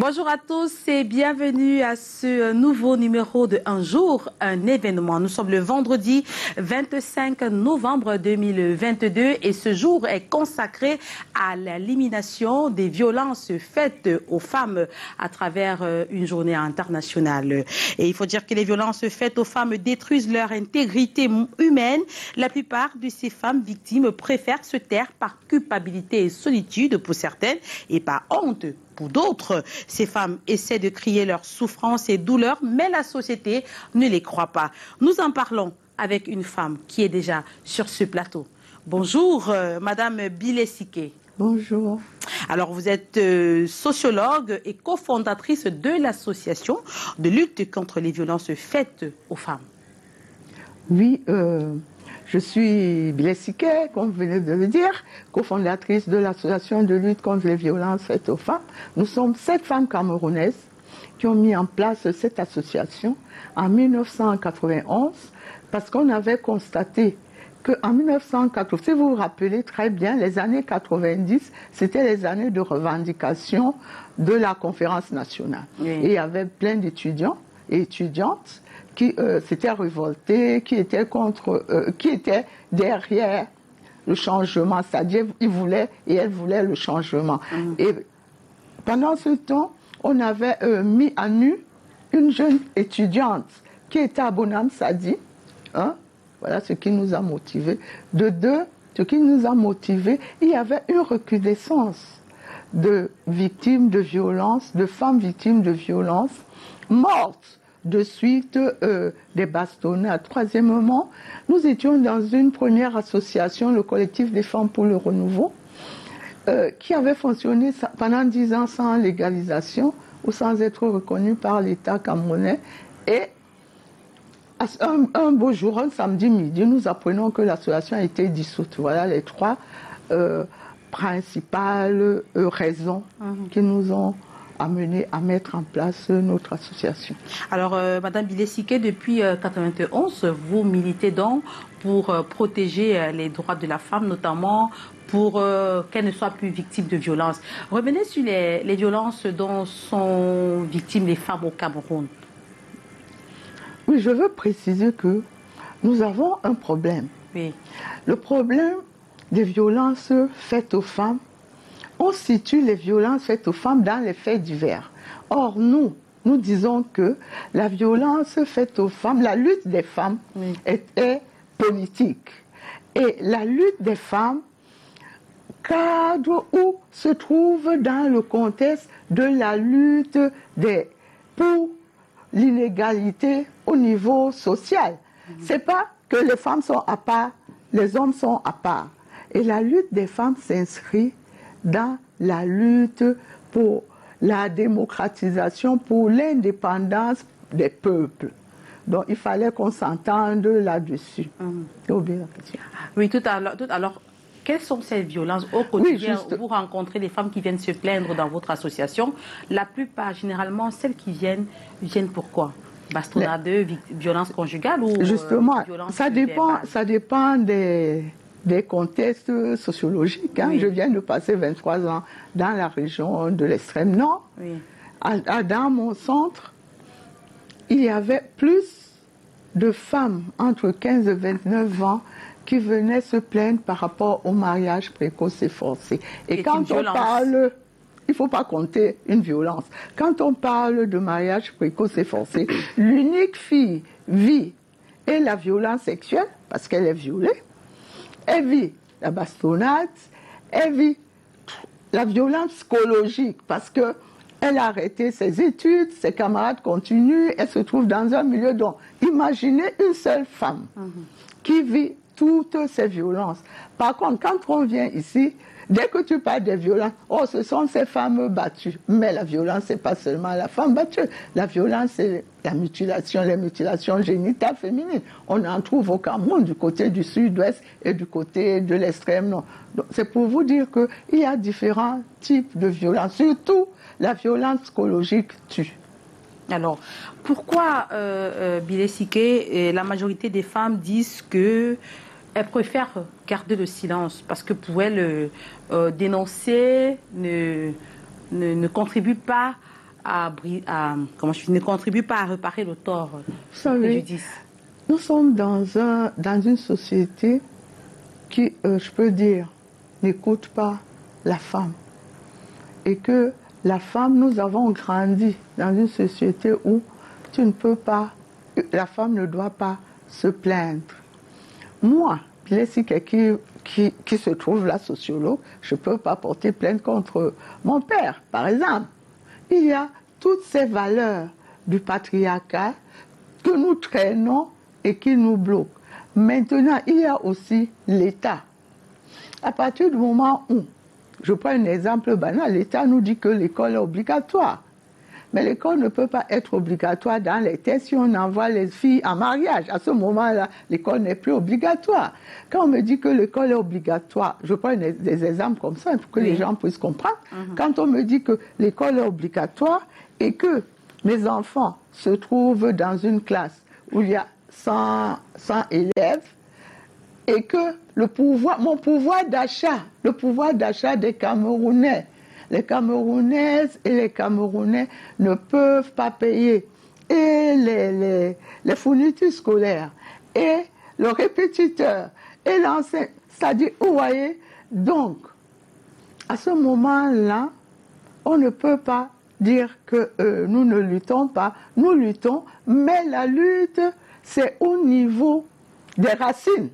Bonjour à tous et bienvenue à ce nouveau numéro de Un jour, un événement. Nous sommes le vendredi 25 novembre 2022 et ce jour est consacré à l'élimination des violences faites aux femmes à travers une journée internationale. Et il faut dire que les violences faites aux femmes détruisent leur intégrité humaine. La plupart de ces femmes victimes préfèrent se taire par culpabilité et solitude pour certaines et par honte pour d'autres. Ces femmes essaient de crier leur souffrance et douleur, mais la société ne les croit pas. Nous en parlons avec une femme qui est déjà sur ce plateau. Bonjour, Madame Bilesike. Bonjour. Alors, vous êtes sociologue et cofondatrice de l'association de lutte contre les violences faites aux femmes. Oui, je suis Bilesike, comme vous venez de le dire, cofondatrice de l'association de lutte contre les violences faites aux femmes. Nous sommes 7 femmes camerounaises qui ont mis en place cette association en 1991 parce qu'on avait constaté qu'en 1980, si vous vous rappelez très bien, les années 90, c'était les années de revendication de la conférence nationale. Oui. Et il y avait plein d'étudiants et étudiantes qui s'étaient révoltés, qui étaient derrière le changement, c'est-à-dire ils voulaient et elles voulaient le changement. Et pendant ce temps, on avait mis à nu une jeune étudiante qui était à Bonham Sadi. Voilà ce qui nous a motivés. Ce qui nous a motivés, il y avait une recrudescence de victimes de violences, de femmes victimes de violences mortes de suite des bastonnades. Troisièmement, nous étions dans une première association, le collectif des femmes pour le renouveau, qui avait fonctionné pendant 10 ans sans légalisation ou sans être reconnue par l'État camerounais. Et un beau jour, un samedi midi, nous apprenons que l'association a été dissoute. Voilà les 3 principales raisons qui nous ont amené à mettre en place notre association. Alors, Madame Bilesike, depuis 1991, vous militez donc pour protéger les droits de la femme, notamment pour qu'elle ne soit plus victime de violences. Revenez sur les violences dont sont victimes les femmes au Cameroun. Oui, je veux préciser que nous avons un problème. Oui. Le problème des violences faites aux femmes, on situe les violences faites aux femmes dans les faits divers. Or, nous disons que la violence faite aux femmes, la lutte des femmes est politique. Et la lutte des femmes cadre où se trouve dans le contexte de la lutte pour l'inégalité au niveau social. C'est pas que les femmes sont à part, les hommes sont à part. Et la lutte des femmes s'inscrit dans la lutte pour la démocratisation, pour l'indépendance des peuples. Donc il fallait qu'on s'entende là-dessus. Oui, tout à l'heure. Quelles sont ces violences au quotidien? Vous rencontrez des femmes qui viennent se plaindre dans votre association. La plupart, généralement, celles qui viennent pourquoi? Bastonnade, violence conjugale ou justement, violence ça dépend des contextes sociologiques. Oui. Je viens de passer 23 ans dans la région de l'extrême nord. Oui. Dans mon centre, il y avait plus de femmes entre 15 et 29 ans qui venaient se plaindre par rapport au mariage précoce et forcé. Et quand on parle, il ne faut pas compter une violence. Quand on parle de mariage précoce et forcé, l'unique fille vit et la violence sexuelle, parce qu'elle est violée, elle vit la bastonnade, elle vit la violence psychologique, parce qu'elle a arrêté ses études, ses camarades continuent, elle se trouve dans un milieu dont, imaginez une seule femme qui vit toutes ces violences. Par contre, quand on vient ici, dès que tu parles des violences, ce sont ces femmes battues. Mais la violence, ce n'est pas seulement la femme battue. La violence, c'est la mutilation, les mutilations génitales féminines. On en trouve au Cameroun, du côté du sud-ouest et du côté de l'extrême nord. C'est pour vous dire qu'il y a différents types de violences. Surtout, la violence psychologique tue. Alors, pourquoi, Bilesike, la majorité des femmes disent que elles préfèrent garder le silence parce que pour elles, dénoncer ne contribue pas ne contribue pas à réparer le tort. Vous savez, nous sommes dans une société qui, je peux dire, n'écoute pas la femme. Et que la femme, nous avons grandi dans une société où tu ne peux pas, la femme ne doit pas se plaindre. Moi, Jessica, qui se trouve là, sociologue, je ne peux pas porter plainte contre mon père, par exemple. Il y a toutes ces valeurs du patriarcat que nous traînons et qui nous bloquent. Maintenant, il y a aussi l'État. À partir du moment où, je prends un exemple banal, l'État nous dit que l'école est obligatoire. Mais l'école ne peut pas être obligatoire dans les tests si on envoie les filles en mariage. À ce moment-là, l'école n'est plus obligatoire. Quand on me dit que l'école est obligatoire, je prends des exemples comme ça pour que les gens puissent comprendre. Quand on me dit que l'école est obligatoire et que mes enfants se trouvent dans une classe où il y a 100 élèves et que mon pouvoir d'achat des Camerounais, les Camerounaises et les Camerounais ne peuvent pas payer et les fournitures scolaires et le répétiteur et l'enseignant. C'est-à-dire, vous voyez, donc, à ce moment-là, on ne peut pas dire que nous ne luttons pas. Nous luttons, mais la lutte, c'est au niveau des racines.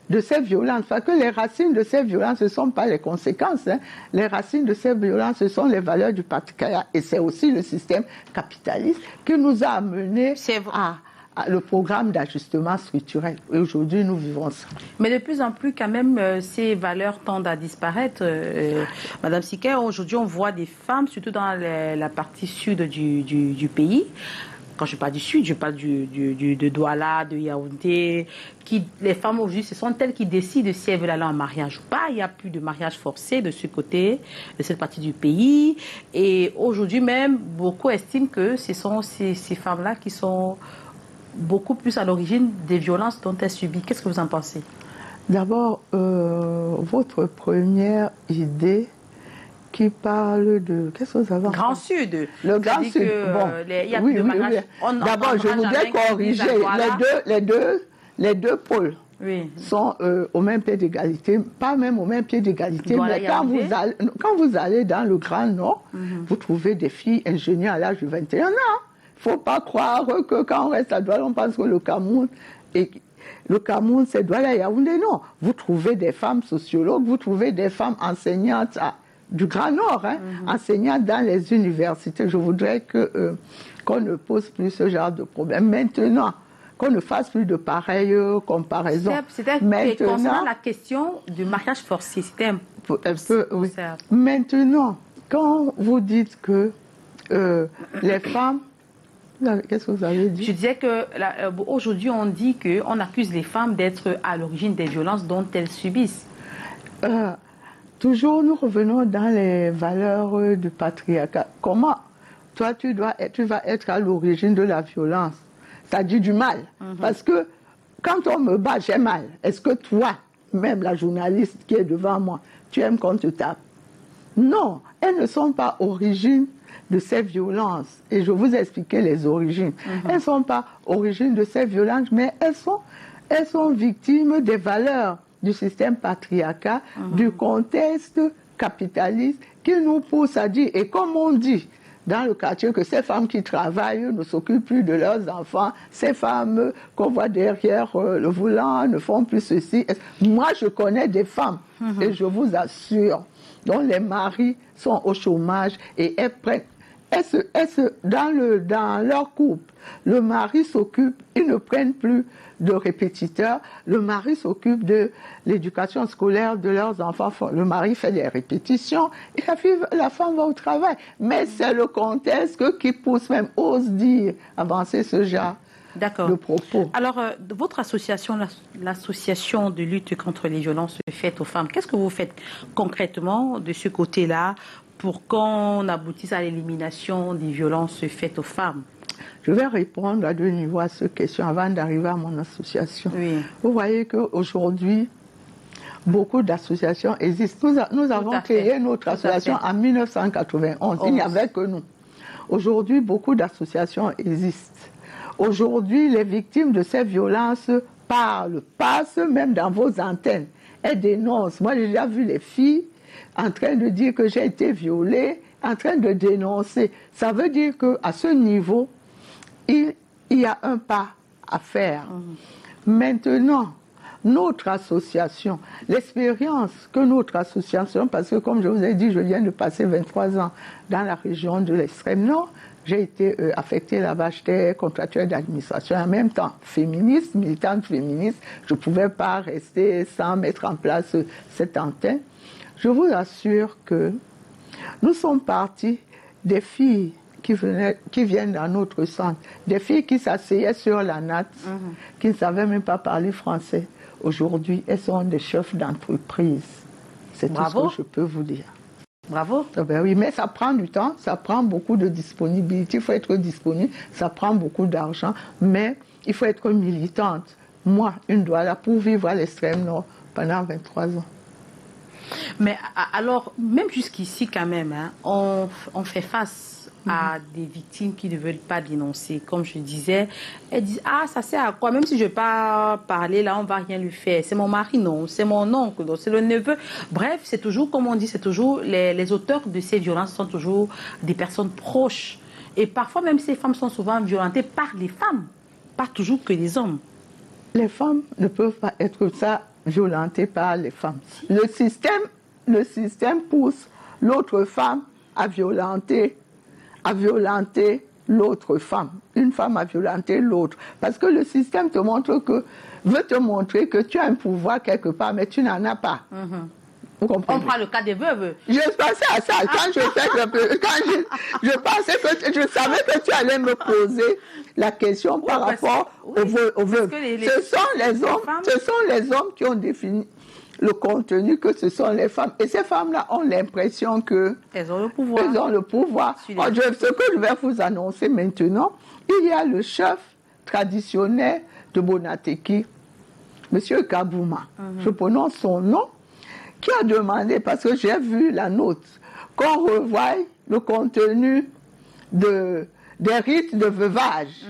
De ces violences, parce que les racines de ces violences, ce ne sont pas les conséquences. Les racines de ces violences, ce sont les valeurs du patriarcat. Et c'est aussi le système capitaliste qui nous a amenés à le programme d'ajustement structurel. Et aujourd'hui, nous vivons ça. Mais de plus en plus, quand même, ces valeurs tendent à disparaître. Madame Siker, aujourd'hui, on voit des femmes, surtout dans la partie sud du pays. Quand je parle du sud, je parle de Douala, de Yaoundé. Les femmes aujourd'hui, ce sont elles qui décident si elles veulent aller en mariage ou pas. Il n'y a plus de mariage forcé de ce côté, de cette partie du pays. Et aujourd'hui même, beaucoup estiment que ce sont ces femmes-là qui sont beaucoup plus à l'origine des violences dont elles subissent. Qu'est-ce que vous en pensez? D'abord, votre première idée qui parle de... Qu'est-ce que vous avez Grand Sud. Le Grand Sud. Bon, il y a plus de mariage. D'abord, je voudrais corriger les deux pôles. Sont au même pied d'égalité, pas même au même pied d'égalité, mais quand vous allez dans le Grand Nord, vous trouvez des filles ingénieures à l'âge de 21 ans. Il ne faut pas croire que quand on reste à Douala, on pense que le Cameroun, c'est Douala et Yaoundé. Non, vous trouvez des femmes sociologues, vous trouvez des femmes enseignantes du Grand Nord, enseignantes dans les universités. Je voudrais qu'on ne pose plus ce genre de problème. Maintenant, qu'on ne fasse plus de pareilles comparaisons. C'était concernant la question du mariage forcé. C'était un peu... Oui. Maintenant, quand vous dites que les femmes... Qu'est-ce que vous avez dit? Je disais qu'aujourd'hui, on dit qu'on accuse les femmes d'être à l'origine des violences dont elles subissent. Toujours, nous revenons dans les valeurs du patriarcat. Comment toi, tu vas être à l'origine de la violence? C'est-à-dire du mal. Parce que quand on me bat, j'ai mal. Est-ce que toi, même la journaliste qui est devant moi, tu aimes qu'on te tape? Non, elles ne sont pas origines de ces violences. Et je vous ai expliqué les origines. Elles ne sont pas origines de ces violences, mais elles sont victimes des valeurs du système patriarcal, du contexte capitaliste qui nous pousse à dire, et comme on dit dans le quartier, que ces femmes qui travaillent ne s'occupent plus de leurs enfants, ces femmes qu'on voit derrière le volant ne font plus ceci. Moi, je connais des femmes, et je vous assure, dont les maris sont au chômage et elles prennent... Dans leur couple, le mari s'occupe, ils ne prennent plus de répétiteurs, le mari s'occupe de l'éducation scolaire de leurs enfants, le mari fait des répétitions et la femme va au travail. Mais c'est le contexte qui pousse, même ose dire, avancer ce genre de propos. Alors, votre association, l'association de lutte contre les violences faites aux femmes, qu'est-ce que vous faites concrètement de ce côté-là pour qu'on aboutisse à l'élimination des violences faites aux femmes? Je vais répondre à deux niveaux à cette question avant d'arriver à mon association. Vous voyez qu'aujourd'hui, beaucoup d'associations existent. Nous avons créé notre association en 1991. Il n'y avait que nous. Aujourd'hui, beaucoup d'associations existent. Aujourd'hui, les victimes de ces violences parlent, passent même dans vos antennes. Elles dénoncent. Moi, j'ai déjà vu les filles en train de dire que j'ai été violée, en train de dénoncer. Ça veut dire qu'à ce niveau, il y a un pas à faire. Maintenant, notre association, l'expérience que notre association, parce que comme je vous ai dit, je viens de passer 23 ans dans la région de l'extrême nord, j'ai été affectée là-bas, j'étais contractuelle d'administration, en même temps féministe, militante féministe, je ne pouvais pas rester sans mettre en place cette antenne. Je vous assure que nous sommes partis des filles qui viennent dans notre centre, des filles qui s'asseyaient sur la natte, qui ne savaient même pas parler français. Aujourd'hui, elles sont des chefs d'entreprise. C'est tout ce que je peux vous dire. Bravo. Ah ben oui, mais ça prend du temps, ça prend beaucoup de disponibilité, il faut être disponible, ça prend beaucoup d'argent, mais il faut être militante. Moi, une Douala pour vivre à l'extrême nord pendant 23 ans. Mais alors, même jusqu'ici quand même, hein, on fait face à des victimes qui ne veulent pas dénoncer. Comme je disais, elles disent, ah, ça sert à quoi? Même si je ne vais pas parler, là, on ne va rien lui faire. C'est mon mari, non. C'est mon oncle, non. C'est le neveu. Bref, c'est toujours, comme on dit, c'est toujours, les auteurs de ces violences sont toujours des personnes proches. Et parfois, même ces femmes sont souvent violentées par les femmes, pas toujours que les hommes. Les femmes ne peuvent pas être ça violentées par les femmes. Le système pousse l'autre femme à violenter l'autre femme. Une femme a violenté l'autre. Parce que le système veut te montrer que tu as un pouvoir quelque part, mais tu n'en as pas. On prend le cas des veuves. Je pensais à ça. Quand je pensais que je savais que tu allais me poser la question par rapport aux veuves. Ce sont les hommes qui ont défini le contenu, que ce sont les femmes. Et ces femmes-là ont l'impression qu'elles ont le pouvoir. Elles ont le pouvoir. Ce que je vais vous annoncer maintenant, il y a le chef traditionnel de Bonateki, M. Kabouma. Je prononce son nom, qui a demandé, parce que j'ai vu la note, qu'on revoie le contenu des rites de veuvage.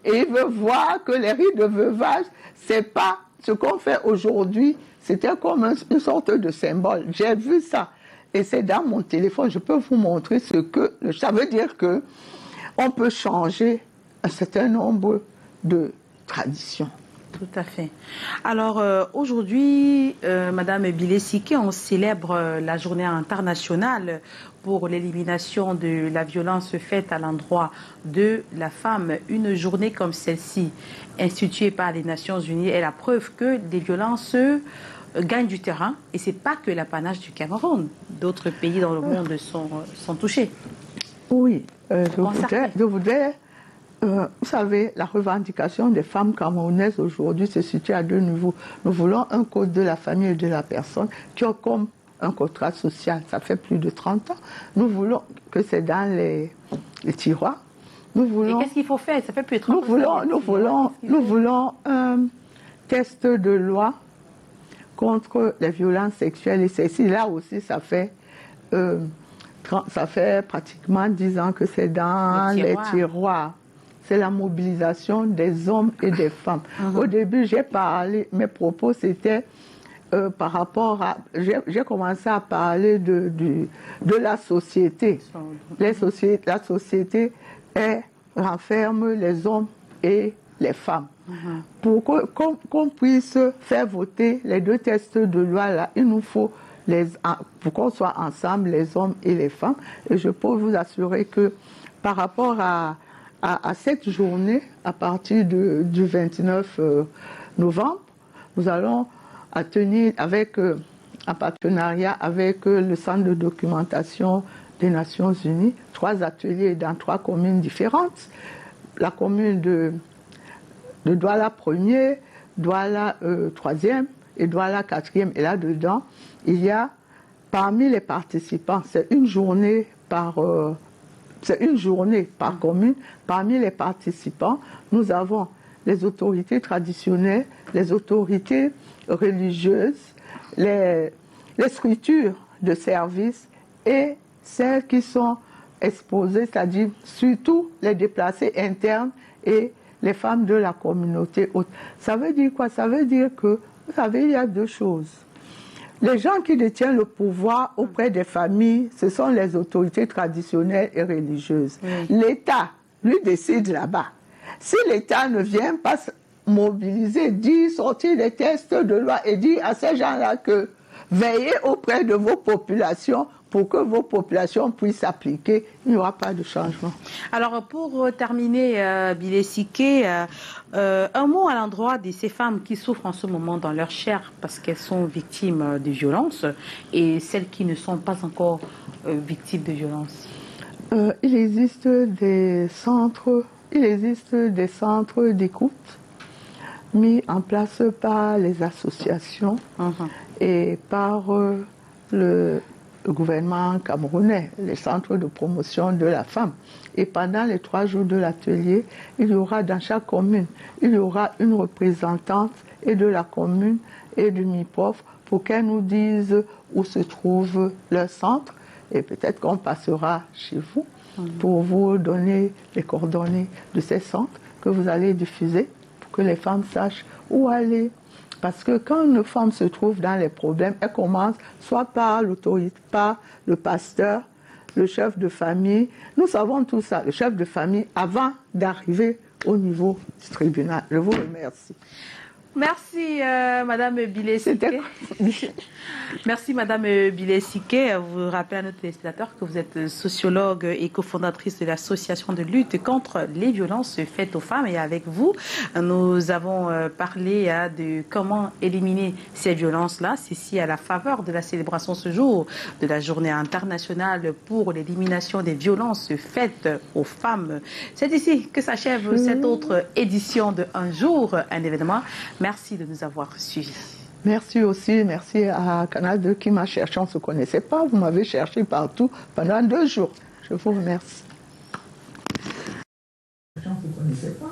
Et il veut voir que les rites de veuvage, c'est pas ce qu'on fait aujourd'hui, c'était comme une sorte de symbole. J'ai vu ça. Et c'est dans mon téléphone. Je peux vous montrer ce que... Ça veut dire que on peut changer un certain nombre de traditions. Tout à fait. Alors, aujourd'hui, Madame Bilé-Siké, on célèbre la journée internationale pour l'élimination de la violence faite à l'endroit de la femme. Une journée comme celle-ci, instituée par les Nations Unies, est la preuve que des violences gagnent du terrain. Et ce n'est pas que l'apanage du Cameroun. D'autres pays dans le monde sont touchés. Oui, je voudrais vous savez, la revendication des femmes camerounaises aujourd'hui se situe à deux niveaux. Nous voulons un code de la famille et de la personne qui ont comme un contrat social. Ça fait plus de 30 ans. Nous voulons que c'est dans les tiroirs. Nous voulons, et qu'est-ce qu'il faut faire? Ça fait plus de 30 ans. Nous voulons un test de loi contre les violences sexuelles et sexistes. Là aussi, ça fait pratiquement 10 ans que c'est dans les tiroirs. C'est la mobilisation des hommes et des femmes. Au début, j'ai parlé, mes propos c'était par rapport à... J'ai commencé à parler de la société. La société renferme les hommes et les femmes. Pour qu'on puisse faire voter les deux textes de loi là, il nous faut pour qu'on soit ensemble, les hommes et les femmes. Et je peux vous assurer que par rapport à cette journée, à partir du 29 novembre, nous allons tenir en partenariat avec le Centre de documentation des Nations Unies, 3 ateliers dans 3 communes différentes. La commune de Douala 1er, Douala 3e et Douala 4e. Et là-dedans, il y a parmi les participants, c'est une journée par commune. Parmi les participants, nous avons les autorités traditionnelles, les autorités religieuses, les structures de service et celles qui sont exposées, c'est-à-dire surtout les déplacés internes et les femmes de la communauté haute. Ça veut dire quoi? Ça veut dire que, vous savez, il y a deux choses. Les gens qui détiennent le pouvoir auprès des familles, ce sont les autorités traditionnelles et religieuses. L'État, lui, décide là-bas. Si l'État ne vient pas mobiliser, dire, sortir des textes de loi et dire à ces gens-là que veillez auprès de vos populations pour que vos populations puissent s'appliquer, il n'y aura pas de changement. Alors, pour terminer, Bilé Siké, un mot à l'endroit de ces femmes qui souffrent en ce moment dans leur chair parce qu'elles sont victimes de violences et celles qui ne sont pas encore victimes de violences. Il existe des centres d'écoute mis en place par les associations et par le gouvernement camerounais, les centres de promotion de la femme. Et pendant les 3 jours de l'atelier, il y aura dans chaque commune, il y aura une représentante et de la commune et du MIPOF pour qu'elle nous dise où se trouve leur centre. Et peut-être qu'on passera chez vous pour vous donner les coordonnées de ces centres que vous allez diffuser pour que les femmes sachent où aller. Parce que quand une femme se trouve dans les problèmes, elle commence soit par l'autorité, par le pasteur, le chef de famille. Nous savons tout ça, le chef de famille, avant d'arriver au niveau du tribunal. Je vous remercie. Merci, Madame Bilé Siké. Merci, Madame Bilé Siké. Vous rappelez à notre téléspectateur que vous êtes sociologue et cofondatrice de l'association de lutte contre les violences faites aux femmes. Et avec vous, nous avons parlé de comment éliminer ces violences-là. C'est ici à la faveur de la célébration ce jour de la journée internationale pour l'élimination des violences faites aux femmes. C'est ici que s'achève cette autre édition de Un jour, un événement. Merci de nous avoir suivis. Merci aussi, merci à Canal 2 qui m'a cherché. On ne se connaissait pas, vous m'avez cherché partout pendant 2 jours. Je vous remercie. On ne se connaissait pas.